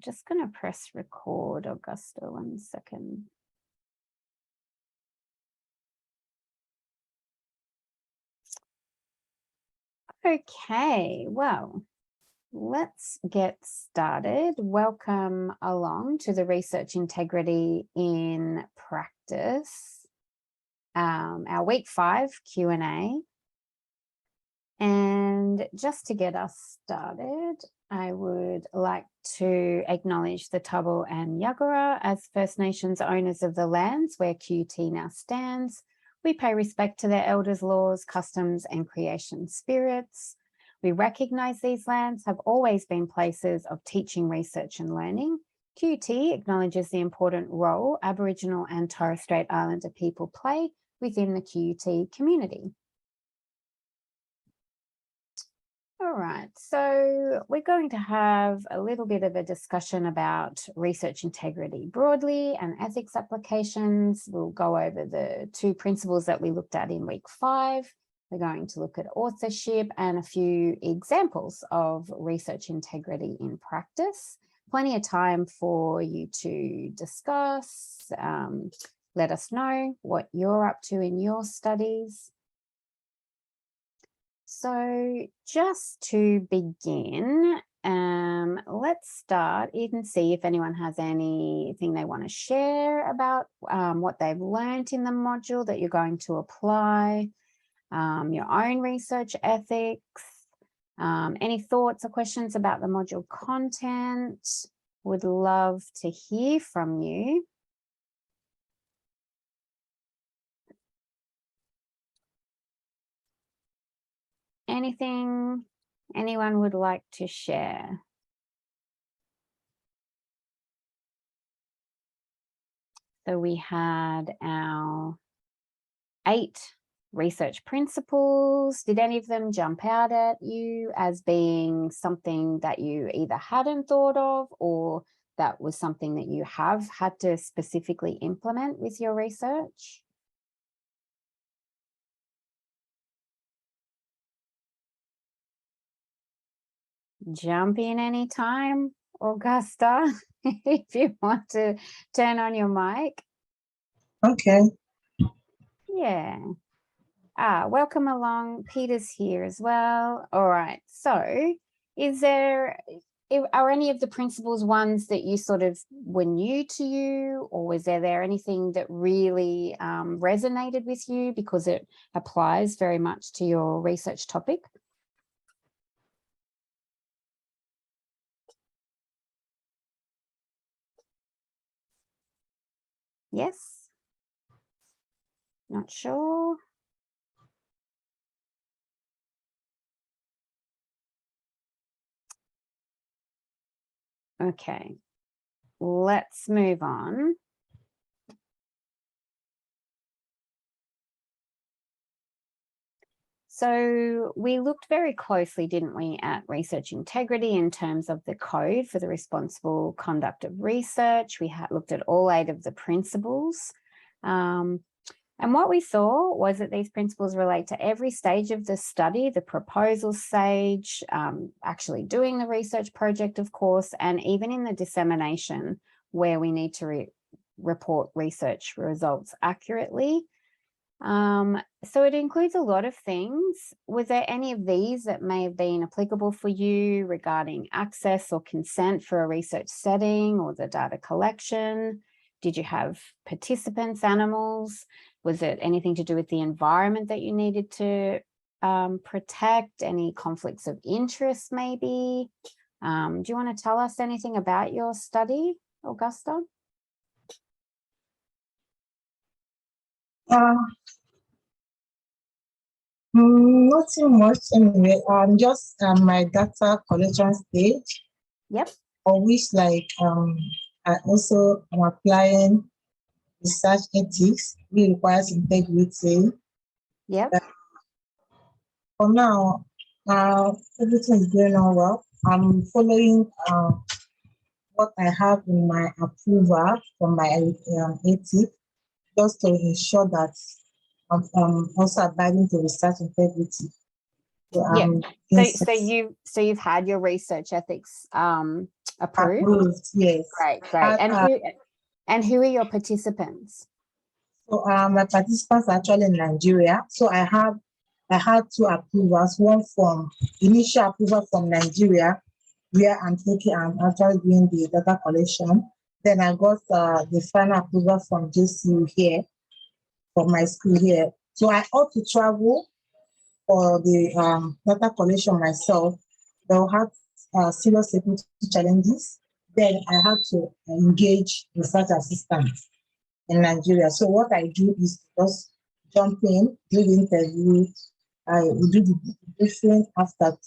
just going to press record, Augusta, 1 second. Okay, well, let's get started. Welcome along to the Research Integrity in Practice, our week 5 Q and A. And just to get us started, I would like to acknowledge the Turrbal and Yagara as First Nations owners of the lands where QT now stands. We pay respect to their elders' laws, customs, and creation spirits. We recognise these lands have always been places of teaching, research, and learning. QT acknowledges the important role Aboriginal and Torres Strait Islander people play within the QT community. All right, so we're going to have a little bit of a discussion about research integrity broadly and ethics applications. We'll go over the 2 principles that we looked at in week 5. We're going to look at authorship and a few examples of research integrity in practice. Plenty of time for you to discuss, let us know what you're up to in your studies. So just to begin, let's start and see if anyone has anything they want to share about what they've learned in the module that you're going to apply, your own research ethics, any thoughts or questions about the module content. Would love to hear from you. Anything anyone would like to share? So we had our 8 research principles. Did any of them jump out at you as being something that you either hadn't thought of or that was something that you have had to specifically implement with your research? Jump in anytime, Augusta, if you want to turn on your mic. Okay. Yeah. Welcome along. Peter's here as well. All right. So are any of the principles ones that you sort of were new to you, or was there anything that really resonated with you because it applies very much to your research topic? Yes? Not sure? Okay, let's move on. So we looked very closely, didn't we, at research integrity in terms of the code for the responsible conduct of research. We looked at all 8 of the principles. And what we saw was that these principles relate to every stage of the study, the proposal stage, actually doing the research project, of course, and even in the dissemination where we need to report research results accurately. So it includes a lot of things. Was there any of these that may have been applicable for you regarding access or consent for a research setting or the data collection? Did you have participants, animals? Was it anything to do with the environment that you needed to protect? Any conflicts of interest maybe? Do you want to tell us anything about your study, Augusta? Nothing much anyway. Just my data collection stage. Yep. For which, like, I also am applying research ethics, which requires integrity. Yep. For now, everything is going on well. I'm following what I have in my approval from my ethics, just to ensure that I'm also abiding to research integrity. So, so you've had your research ethics Approved? approved, yes. Great, great. And who are your participants? So my participants are actually in Nigeria. So I had two approvals, one from initial approval from Nigeria, where I'm actually doing the data collection. Then I got the final approval from JCU here, from my school here. So I ought to travel for the data collection myself. They'll have serious security challenges. Then I have to engage research assistants in Nigeria. So what I do is just jump in, do the interview, I will do the briefing after.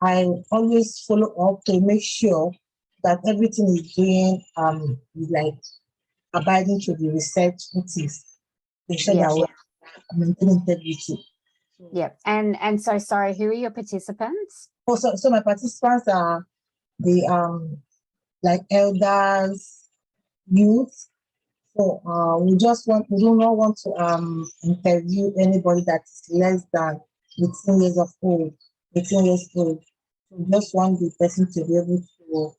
I always follow up to make sure that everything is doing is like abiding to the research notice. Ensure Yeah. that we're maintaining integrity. Yep. And so sorry, who are your participants? So my participants are the like elders, youth. So we do not want to interview anybody that is less than 18 years of old, 18 years old. We just want the person to be able to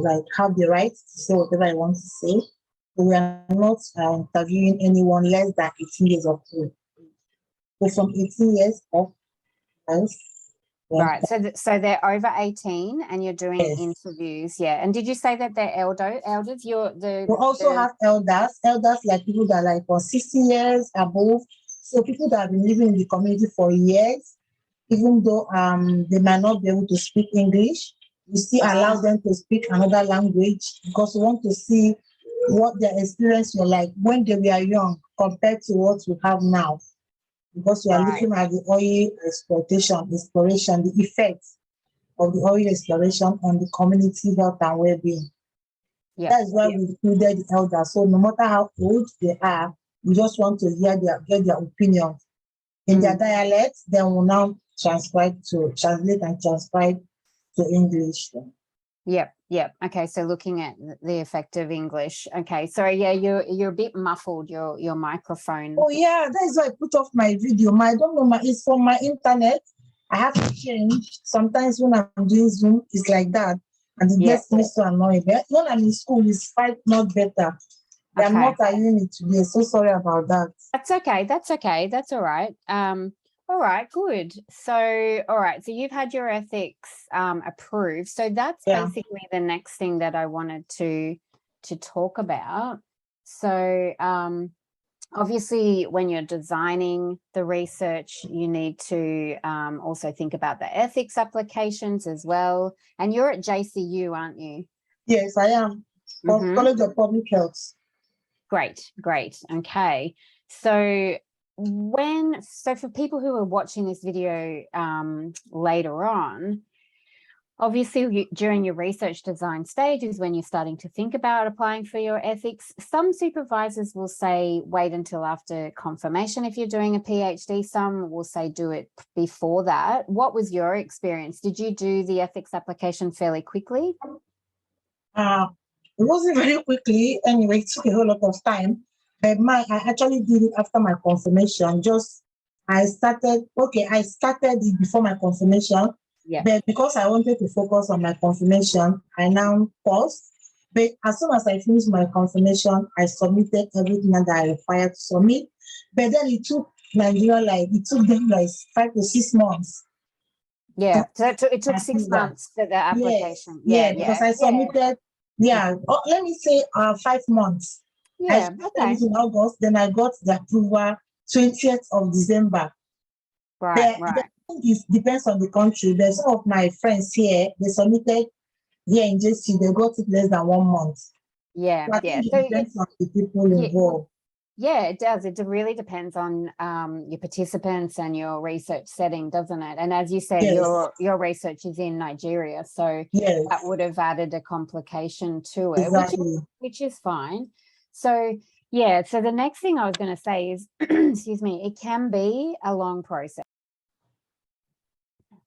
like have the right to say whatever I want to say. So we are not interviewing anyone less than 18 years of old. So from 18 years up, yes. Right. So they're over 18 and you're doing Yes. interviews. Yeah. And did you say that they're elders? We also have elders like people that are like for 60 years above. So people that have been living in the community for years, even though they might not be able to speak English, we still allow them to speak another language because we want to see what their experience was like when they were young compared to what we have now. Because we are looking at the oil exploration, the effects of the oil exploration on the community health and well-being. Yeah. That's why we included the elders. So no matter how old they are, we just want to get their opinion in their dialect. Then we'll now translate and transcribe to English. Yep. Okay. So looking at the effect of English. Okay. Sorry. Yeah. You're a bit muffled. Your microphone. Oh yeah, that is why I put off my video. I don't know. It's from my internet. I have to change. Sometimes when I'm doing Zoom, it's like that. And it gets me so annoyed. When I'm in school, it's quite not better. I'm not using it today. So sorry about that. That's okay. That's all right. All right, good. So, all right. So you've had your ethics approved. So that's basically the next thing that I wanted to talk about. So obviously, when you're designing the research, you need to also think about the ethics applications as well. And you're at JCU, aren't you? Yes, I am. College of Public Health. Great. Okay. So for people who are watching this video later on, obviously during your research design stage is when you're starting to think about applying for your ethics. Some supervisors will say wait until after confirmation if you're doing a PhD. Some will say do it before that. What was your experience? Did you do the ethics application fairly quickly? It wasn't very quickly. Anyway, it took a whole lot of time. But I actually did it after my confirmation. I started it before my confirmation. Yeah. But because I wanted to focus on my confirmation, I now paused. But as soon as I finished my confirmation, I submitted everything that I required to submit. But then it took them like 5 to 6 months. Yeah. So it took 6 months for the application. Yeah, because I submitted. Let me say 5 months. I started in August, then I got the approval 20th of December. Right. It depends on the country. There's some of my friends here, they submitted here in JC, they got it less than 1 month. Yeah. So I think it depends on the people involved. Yeah, it does. It really depends on your participants and your research setting, doesn't it? And as you said, your research is in Nigeria, so that would have added a complication to it, which is fine. So so the next thing I was going to say is, excuse me, it can be a long process.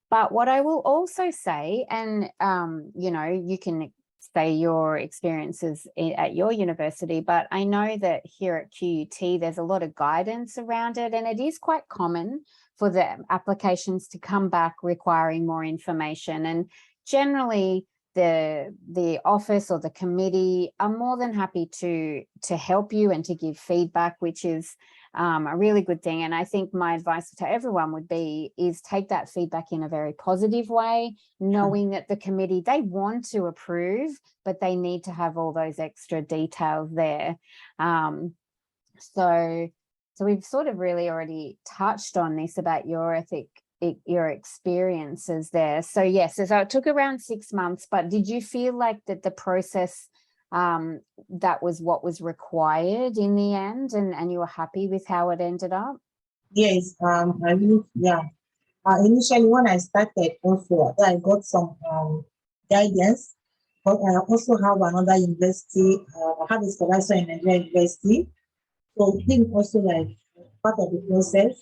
But what I will also say, and you can say your experiences at your university, but I know that here at QUT, there's a lot of guidance around it, and it is quite common for the applications to come back requiring more information. And generally, the office or the committee are more than happy to help you and to give feedback, which is a really good thing. And I think my advice to everyone would be is take that feedback in a very positive way, knowing that the committee, they want to approve, but they need to have all those extra details there. So we've sort of really already touched on this about your experiences there. So yes, so it took around 6 months, but did you feel like that the process, that was what was required in the end, and you were happy with how it ended up? Yes, I really, yeah. Initially, when I started, also I got some guidance, but I also have another university. I have a supervisor in Nigeria University, so it been also like part of the process.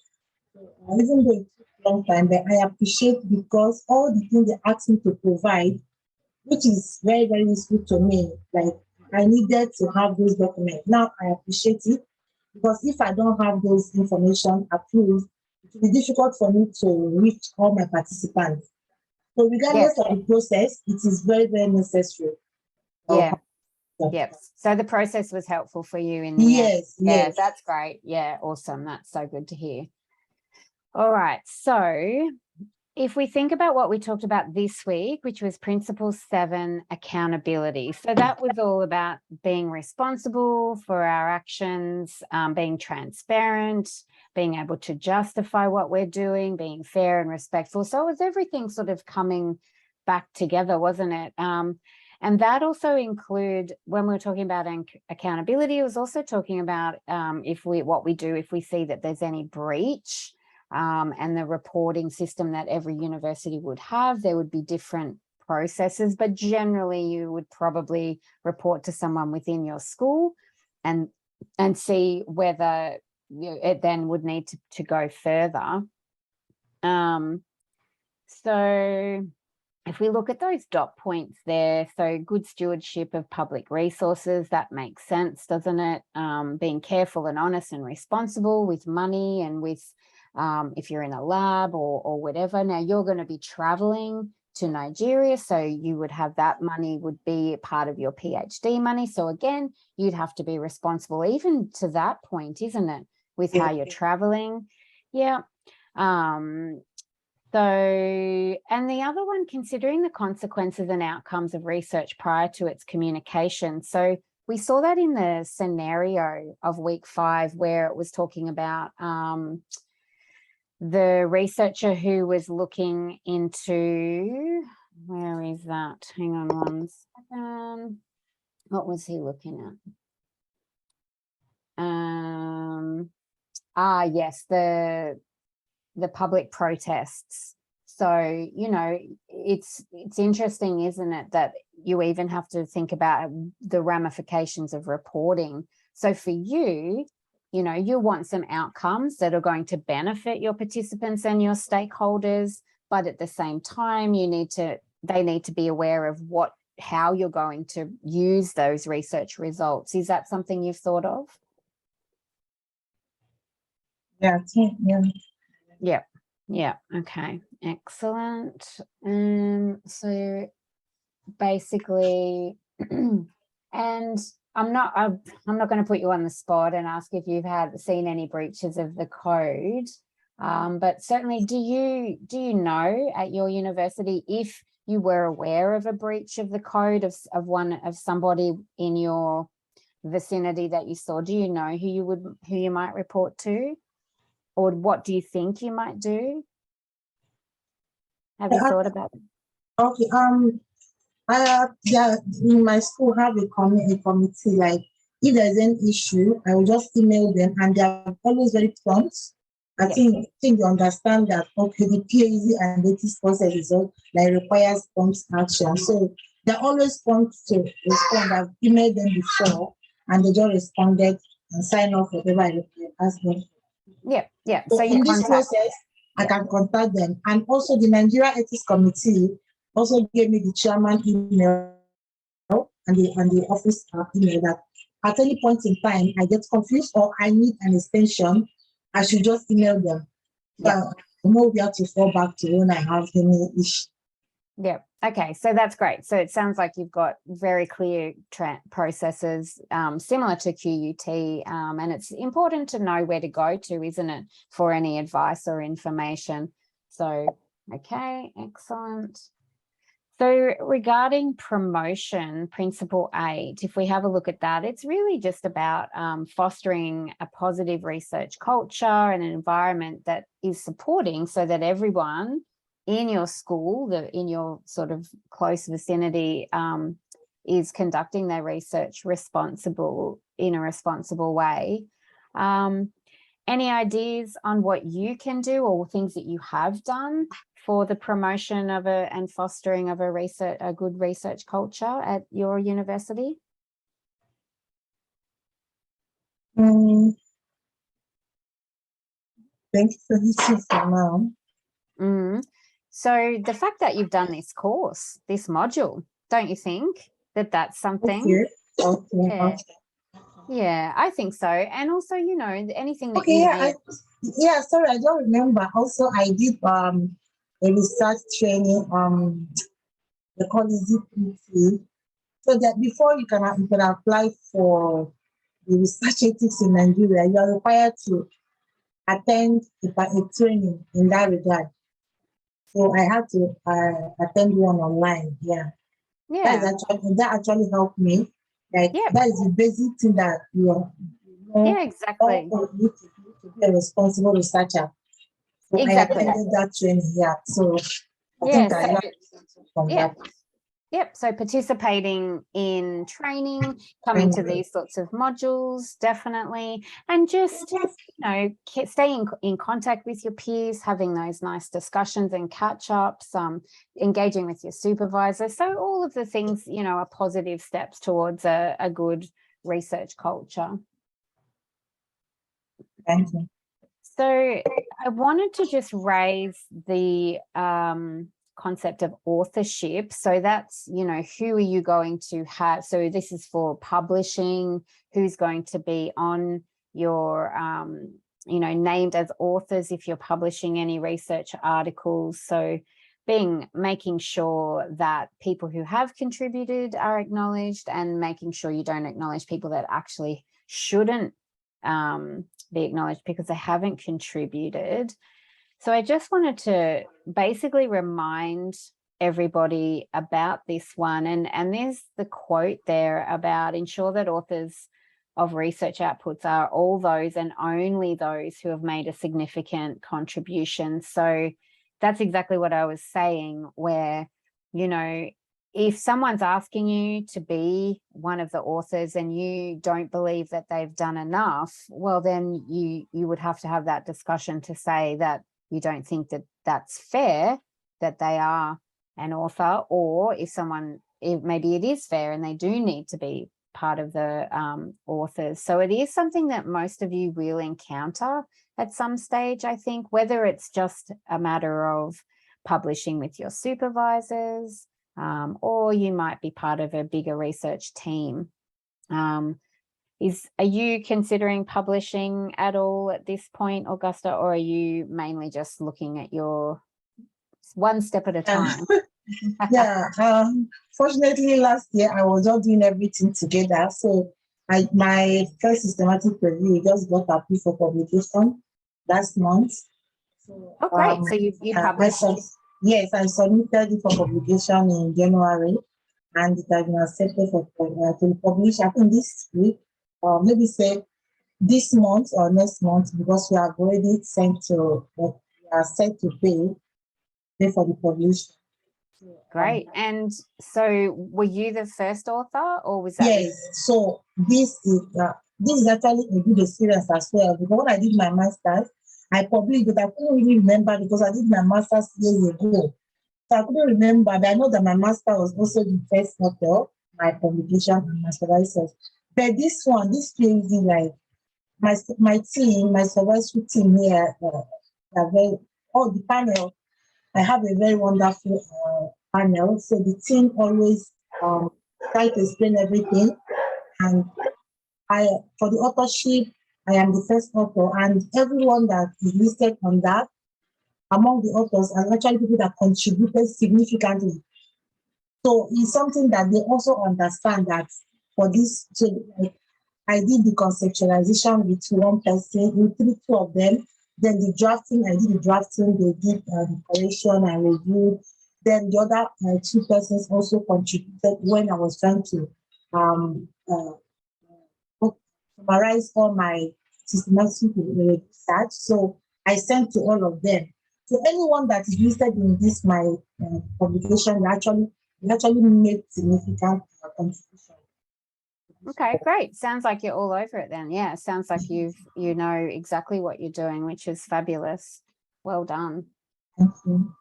Even though it took a long time, but I appreciate because all the things they asked me to provide, which is very, very useful to me. Like I needed to have those documents. Now I appreciate it because if I don't have those information approved, it will be difficult for me to reach all my participants. So regardless Yes. of the process, it is very, very necessary. Yeah. Yes. So the process was helpful for you in the end. Yes, Yeah, yes. that's great. Yeah, awesome. That's so good to hear. All right. So if we think about what we talked about this week, which was Principle 7, accountability. So that was all about being responsible for our actions, being transparent, being able to justify what we're doing, being fair and respectful. So it was everything sort of coming back together, wasn't it? And that also include, when we were talking about accountability, it was also talking about what we do if we see that there's any breach. And the reporting system that every university would have, there would be different processes, but generally you would probably report to someone within your school and see whether it then would need to go further. So if we look at those dot points there, so good stewardship of public resources, that makes sense, doesn't it? Being careful and honest and responsible with money and with if you're in a lab or whatever. Now you're going to be traveling to Nigeria, so you would have that money would be part of your PhD money. So again, you'd have to be responsible even to that point, isn't it? With how you're traveling. Yeah. So, and the other one, considering the consequences and outcomes of research prior to its communication. So we saw that in the scenario of week 5, where it was talking about the researcher who was looking into, where is that? Hang on one second. What was he looking at? Yes, the public protests. So, you know, it's interesting, isn't it, that you even have to think about the ramifications of reporting. So for you, you know, you want some outcomes that are going to benefit your participants and your stakeholders, but at the same time, they need to be aware of how you're going to use those research results. Is that something you've thought of? Yeah. Yeah. Okay. Excellent. So basically, and I'm not going to put you on the spot and ask if you've seen any breaches of the code, but certainly, do you know at your university if you were aware of a breach of the code of somebody in your vicinity that you saw? Do you know who you might report to? Or what do you think you might do? Have you thought about it? Okay. Yeah, in my school have a committee. Like if there's an issue, I will just email them, and they are always very prompt. I think they understand that okay, the PhD and this process is all like requires prompt action. So they're always prompt to respond. I've emailed them before, and they just responded and sign off whatever I asked them. Yeah. So in this process, I can contact them. And also the Nigeria Ethics Committee also gave me the chairman email and the office email that at any point in time I get confused or I need an extension, I should just email them. So I know where to fall back to when I have any issue. Yeah. Okay. So that's great. So it sounds like you've got very clear processes similar to QUT, and it's important to know where to go to, isn't it, for any advice or information. So, okay, excellent. So regarding promotion, Principle 8, if we have a look at that, it's really just about fostering a positive research culture and an environment that is supporting, so that everyone in your school, in your sort of close vicinity, is conducting their research in a responsible way. Any ideas on what you can do or things that you have done for the promotion of and fostering of a good research culture at your university? Thank you for this for now. So the fact that you've done this course, this module, don't you think that that's something? Okay. Yeah, I think so. And also, anything that sorry, I don't remember. Also, I did a research training, they call it ZPT, so that before you can apply for the research ethics in Nigeria, you are required to attend a training in that regard. So I had to attend one online. Yeah. That actually helped me. Like, that is the basic thing that exactly. You to be a responsible researcher. So exactly. I attended that training. Yeah. So I think I learned from that. Yep. So participating in training, coming to these sorts of modules, definitely. And just, staying in contact with your peers, having those nice discussions and catch-ups, engaging with your supervisor. So all of the things, are positive steps towards a good research culture. Thank you. So I wanted to just raise the concept of authorship. So that's, who are you going to have? So this is for publishing, who's going to be on your, named as authors if you're publishing any research articles. So making sure that people who have contributed are acknowledged, and making sure you don't acknowledge people that actually shouldn't be acknowledged because they haven't contributed. So I just wanted to basically remind everybody about this one. And there's the quote there about ensure that authors of research outputs are all those and only those who have made a significant contribution. So that's exactly what I was saying, where, if someone's asking you to be one of the authors and you don't believe that they've done enough, well, then you would have to have that discussion to say that you don't think that that's fair, that they are an author, or maybe it is fair and they do need to be part of the authors. So it is something that most of you will encounter at some stage, I think, whether it's just a matter of publishing with your supervisors, or you might be part of a bigger research team. Are you considering publishing at all at this point, Augusta, or are you mainly just looking at your one step at a time? Fortunately, last year I was not doing everything together. So my first systematic review just got approved for publication last month. So, great. So you published? Yes, I submitted it for publication in January, and it has been accepted to be published, I think, this week, or maybe say this month or next month, because we have already set to pay for the publication. Great. And so were you the first author, or was that? Yes. So this is actually a good experience as well, because when I did my master's, I published, but I couldn't really remember because I did my master's years ago. So I couldn't remember, but I know that my master was also the first author, my publication and my supervisors. But this PhD, like my team, my supervisory team here, the panel, I have a very wonderful panel. So the team always try to explain everything. And for the authorship, I am the first author, and everyone that is listed on that among the authors are actually people that contributed significantly. So it's something that they also understand that for this, so like, I did the conceptualization with one person, with two of them. Then the drafting, I did the drafting, they did the correction, I reviewed. Then the other two persons also contributed when I was trying to um, summarize all my systematic research. So I sent to all of them. So anyone that is listed in this my publication actually made significant contribution. Okay, great. Sounds like you're all over it then. Yeah, sounds like you know exactly what you're doing, which is fabulous. Well done. Thank you.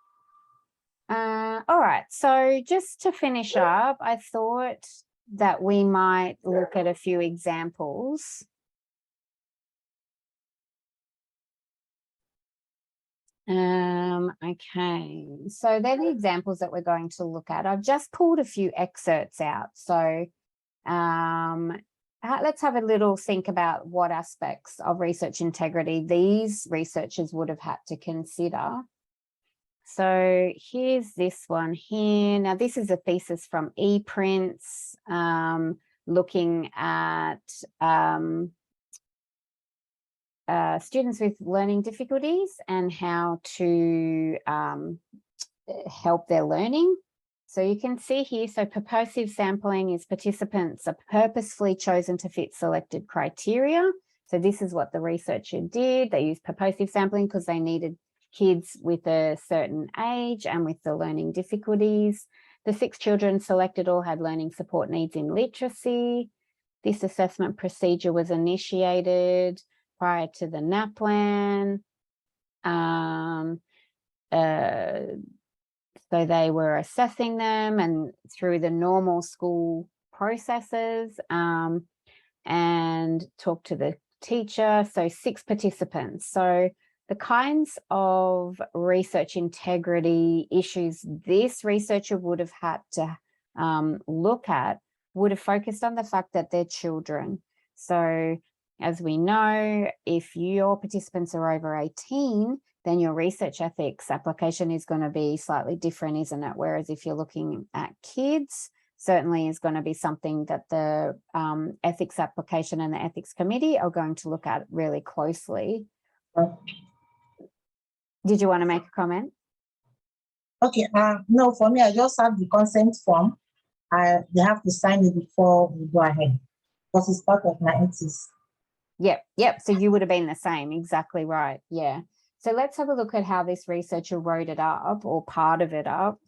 All right, so just to finish up, I thought that we might look at a few examples. Okay, so they're the examples that we're going to look at. I've just pulled a few excerpts out. So let's have a little think about what aspects of research integrity these researchers would have had to consider. So here's this one here. Now, this is a thesis from ePrints, looking at students with learning difficulties and how to help their learning. So you can see here, so purposive sampling is participants are purposefully chosen to fit selected criteria. So this is what the researcher did. They used purposive sampling because they needed kids with a certain age and with the learning difficulties. The 6 children selected all had learning support needs in literacy. This assessment procedure was initiated prior to the NAPLAN. So they were assessing them and through the normal school processes, and talked to the teacher. So 6 participants. So the kinds of research integrity issues this researcher would have had to look at would have focused on the fact that they're children. So as we know, if your participants are over 18, then your research ethics application is going to be slightly different, isn't it? Whereas if you're looking at kids, certainly is going to be something that the ethics application and the ethics committee are going to look at really closely. Did you want to make a comment? Okay, no, for me, I just have the consent form. They have to sign it before we go ahead because it's part of my ethics. Yep. So you would have been the same. Exactly right. Yeah. So let's have a look at how this researcher wrote it up, or part of it up.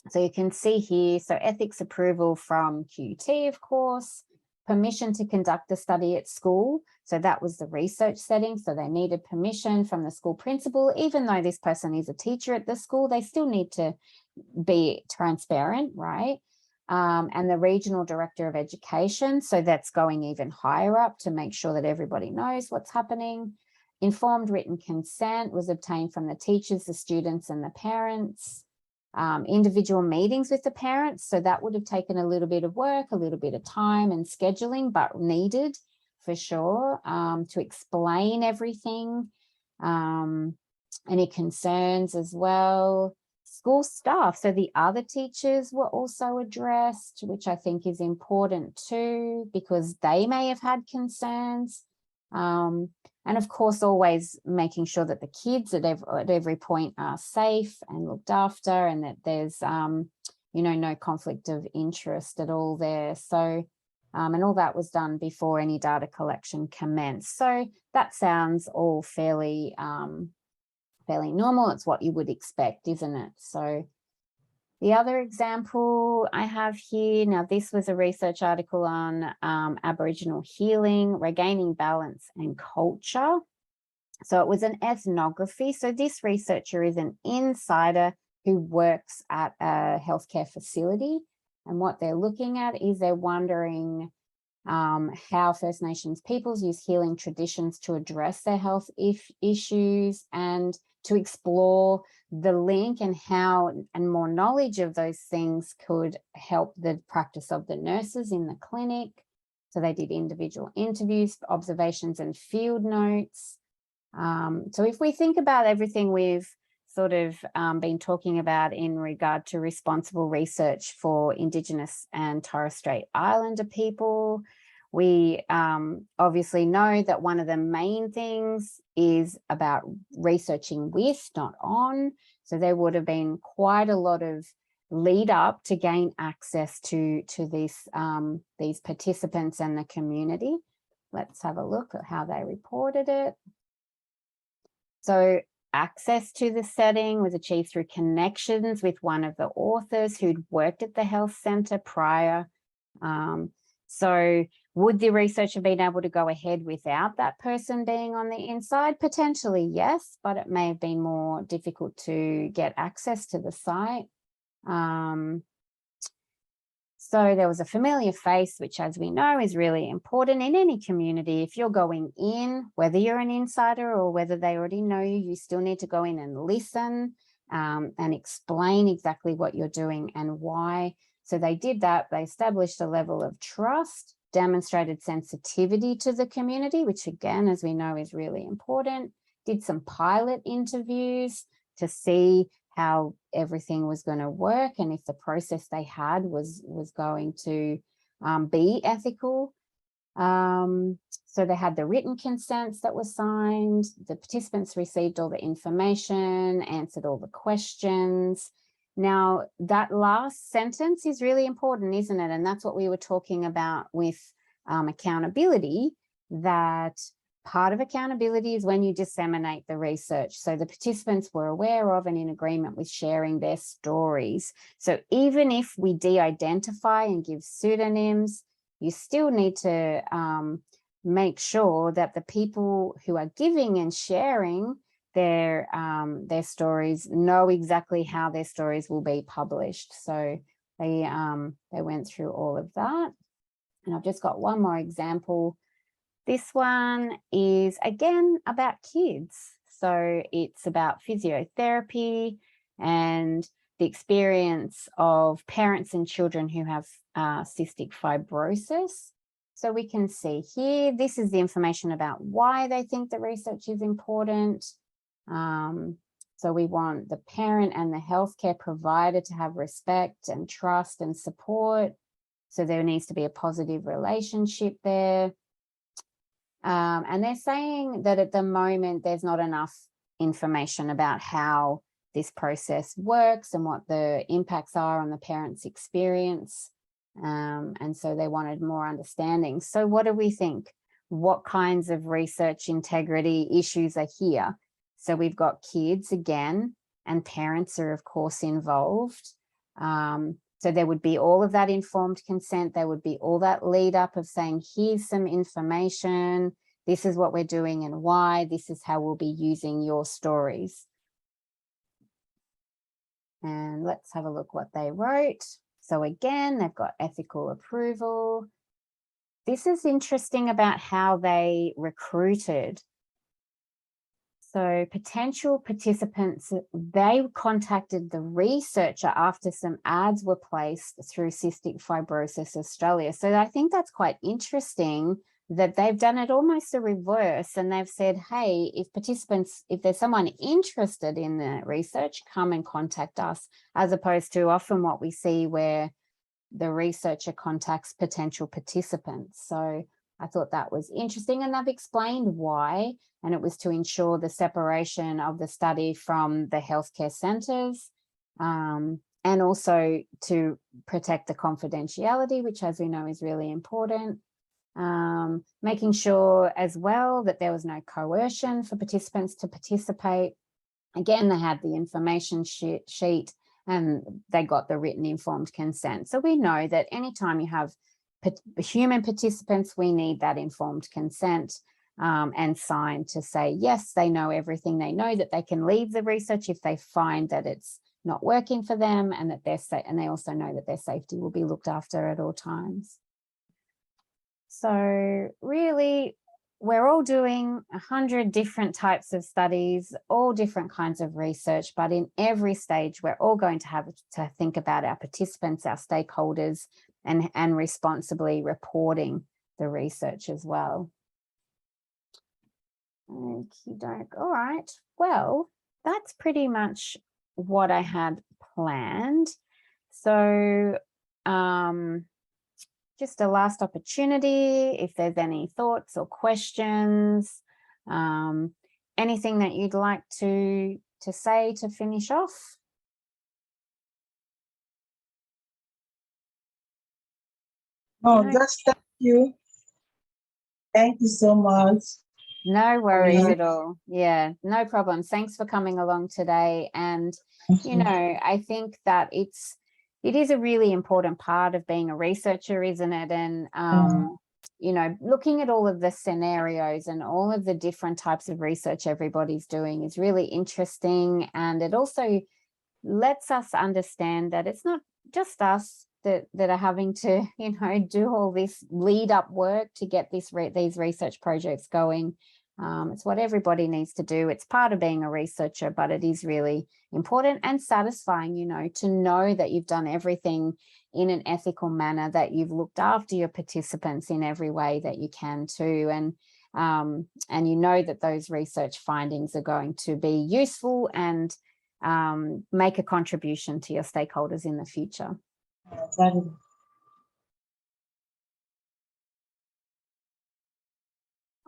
So you can see here, so ethics approval from QT, of course, permission to conduct the study at school. So that was the research setting. So they needed permission from the school principal. Even though this person is a teacher at the school, they still need to be transparent, right? And the regional director of education. So that's going even higher up to make sure that everybody knows what's happening. Informed written consent was obtained from the teachers, the students, and the parents. Individual meetings with the parents. So that would have taken a little bit of work, a little bit of time and scheduling, but needed for sure, to explain everything. Any concerns as well. School staff, so the other teachers were also addressed, which I think is important too, because they may have had concerns. And of course, always making sure that the kids at every point are safe and looked after, and that there's, no conflict of interest at all there. So, and all that was done before any data collection commenced. So that sounds all fairly normal. It's what you would expect, isn't it? So the other example I have here, now this was a research article on Aboriginal healing, regaining balance and culture. So it was an ethnography. So this researcher is an insider who works at a healthcare facility. And what they're looking at is they're wondering how First Nations peoples use healing traditions to address their health issues, and to explore the link and how and more knowledge of those things could help the practice of the nurses in the clinic. So they did individual interviews, observations, and field notes. So if we think about everything we've sort of been talking about in regard to responsible research for Indigenous and Torres Strait Islander people. We obviously know that one of the main things is about researching with, not on. So there would have been quite a lot of lead up to gain access to these participants and the community. Let's have a look at how they reported it. So access to the setting was achieved through connections with one of the authors who'd worked at the health centre prior. So would the research have been able to go ahead without that person being on the inside? Potentially, yes, but it may have been more difficult to get access to the site. So there was a familiar face, which, as we know, is really important in any community. If you're going in, whether you're an insider or whether they already know you, you still need to go in and listen and explain exactly what you're doing and why. So they did that. They established a level of trust, demonstrated sensitivity to the community, which again, as we know, is really important. Did some pilot interviews to see how everything was going to work and if the process they had was going to be ethical. So they had the written consents that were signed. The participants received all the information, answered all the questions. Now, that last sentence is really important, isn't it? And that's what we were talking about with accountability, that part of accountability is when you disseminate the research. So the participants were aware of and in agreement with sharing their stories. So even if we de-identify and give pseudonyms, you still need to make sure that the people who are giving and sharing their stories know exactly how their stories will be published. So they went through all of that. And I've just got one more example. This one is, again, about kids. So it's about physiotherapy and the experience of parents and children who have cystic fibrosis. So we can see here, this is the information about why they think the research is important. So we want the parent and the healthcare provider to have respect and trust and support. So there needs to be a positive relationship there. And they're saying that at the moment, there's not enough information about how this process works and what the impacts are on the parent's experience. And so they wanted more understanding. So what do we think? What kinds of research integrity issues are here? So we've got kids again, and parents are, of course, involved. So there would be all of that informed consent. There would be all that lead up of saying, here's some information. This is what we're doing and why. This is how we'll be using your stories. And let's have a look what they wrote. So again, they've got ethical approval. This is interesting about how they recruited. So potential participants, they contacted the researcher after some ads were placed through Cystic Fibrosis Australia. So I think that's quite interesting that they've done it almost the reverse, and they've said, hey, if participants, if there's someone interested in the research, come and contact us, as opposed to often what we see where the researcher contacts potential participants. So I thought that was interesting, and they've explained why, and it was to ensure the separation of the study from the healthcare centres, and also to protect the confidentiality, which, as we know, is really important. Making sure as well that there was no coercion for participants to participate. Again, they had the information sheet and they got the written informed consent. So we know that anytime you have human participants, we need that informed consent and sign to say, yes, they know everything. They know that they can leave the research if they find that it's not working for them, and that they're safe, and they also know that their safety will be looked after at all times. So really, we're all doing 100 different types of studies, all different kinds of research, but in every stage, we're all going to have to think about our participants, our stakeholders, and responsibly reporting the research as well. Okey-doke. All right. Well, that's pretty much what I had planned. So just a last opportunity, if there's any thoughts or questions, anything that you'd like to say to finish off. No, just thank you. Thank you so much. No worries at all. Yeah, no problem. Thanks for coming along today. And, you know, I think that it is a really important part of being a researcher, isn't it? And, you know, looking at all of the scenarios and all of the different types of research everybody's doing is really interesting. And it also lets us understand that it's not just us that are having to, you know, do all this lead up work to get these research projects going. It's what everybody needs to do. It's part of being a researcher, but it is really important and satisfying, you know, to know that you've done everything in an ethical manner, that you've looked after your participants in every way that you can too. And you know that those research findings are going to be useful and make a contribution to your stakeholders in the future. Exactly.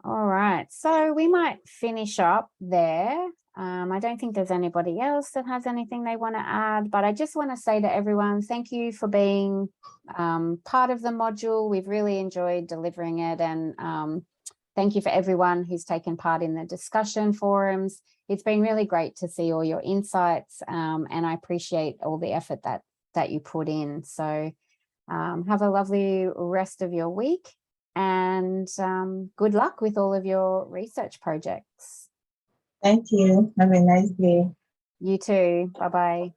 All right, so we might finish up there. I don't think there's anybody else that has anything they want to add, but I just want to say to everyone, thank you for being part of the module. We've really enjoyed delivering it, and thank you for everyone who's taken part in the discussion forums. It's been really great to see all your insights, and I appreciate all the effort that you put in. So have a lovely rest of your week, and good luck with all of your research projects. Thank you. Have a nice day. You too. Bye-bye.